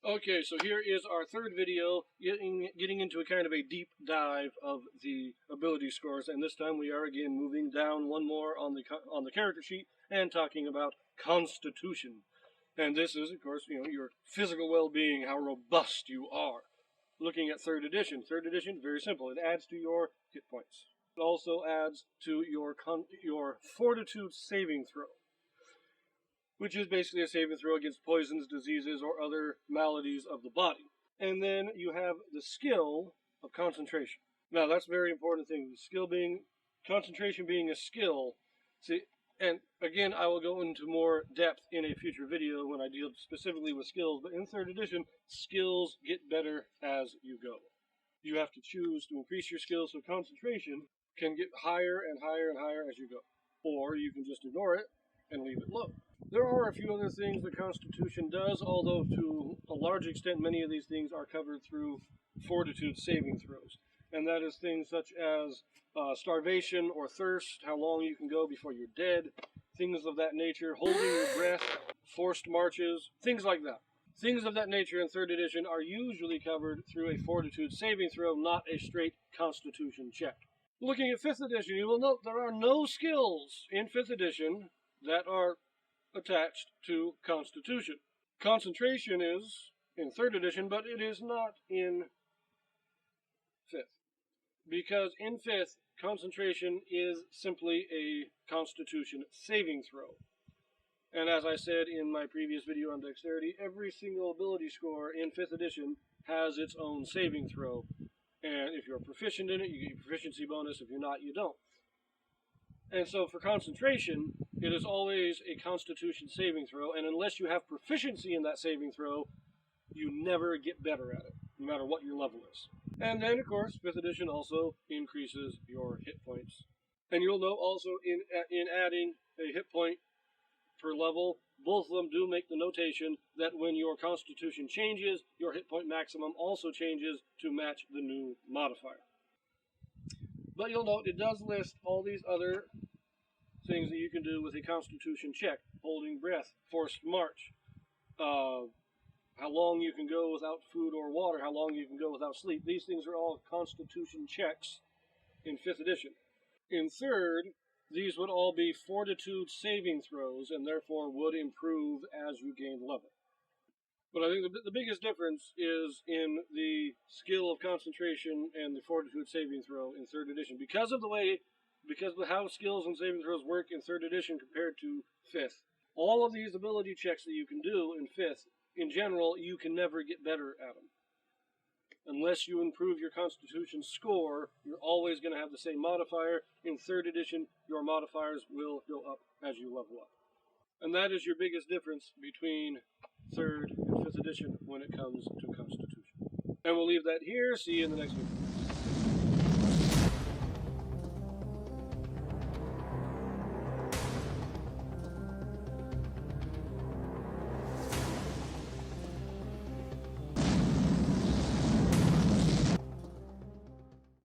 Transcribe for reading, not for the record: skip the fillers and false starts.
Okay, so here is our third video, getting into a kind of a deep dive of the ability scores, and this time we are again moving down one more on the character sheet and talking about Constitution. And this is, of course, your physical well-being, how robust you are. Looking at third edition. Third edition, very simple. It adds to your hit points. It also adds to your fortitude saving throw, which is basically a saving throw against poisons, diseases, or other maladies of the body. And then you have the skill of concentration. Now, that's a very important thing. Concentration being a skill. See, and again, I will go into more depth in a future video when I deal specifically with skills, but in third edition, skills get better as you go. You have to choose to increase your skills, so concentration can get higher and higher and higher as you go. Or you can just ignore it and leave it low. There are a few other things the Constitution does, although to a large extent many of these things are covered through fortitude saving throws. And that is things such as starvation or thirst, how long you can go before you're dead, things of that nature, holding your breath, forced marches, things like that. Things of that nature in third edition are usually covered through a fortitude saving throw, not a straight Constitution check. Looking at 5th edition, you will note there are no skills in 5th edition that are attached to Constitution. Concentration is in 3rd edition, but it is not in 5th. Because in 5th, concentration is simply a Constitution saving throw. And as I said in my previous video on dexterity, every single ability score in 5th edition has its own saving throw. And if you're proficient in it, you get your proficiency bonus. If you're not, you don't. And so for concentration, it is always a Constitution saving throw, and unless you have proficiency in that saving throw, you never get better at it, no matter what your level is. And then, of course, 5th edition also increases your hit points. And you'll note also in adding a hit point per level, both of them do make the notation that when your Constitution changes, your hit point maximum also changes to match the new modifier. But you'll note it does list all these other things that you can do with a Constitution check. Holding breath, forced march, how long you can go without food or water, how long you can go without sleep. These things are all Constitution checks in 5th edition. In 3rd, these would all be fortitude saving throws and therefore would improve as you gain level. But I think the biggest difference is in the skill of concentration and the fortitude saving throw in 3rd edition. Because of how skills and saving throws work in 3rd edition compared to 5th. All of these ability checks that you can do in 5th, in general, you can never get better at them. Unless you improve your Constitution score, you're always going to have the same modifier. In 3rd edition, your modifiers will go up as you level up. And that is your biggest difference between 3rd and 5th edition when it comes to Constitution. And we'll leave that here. See you in the next video.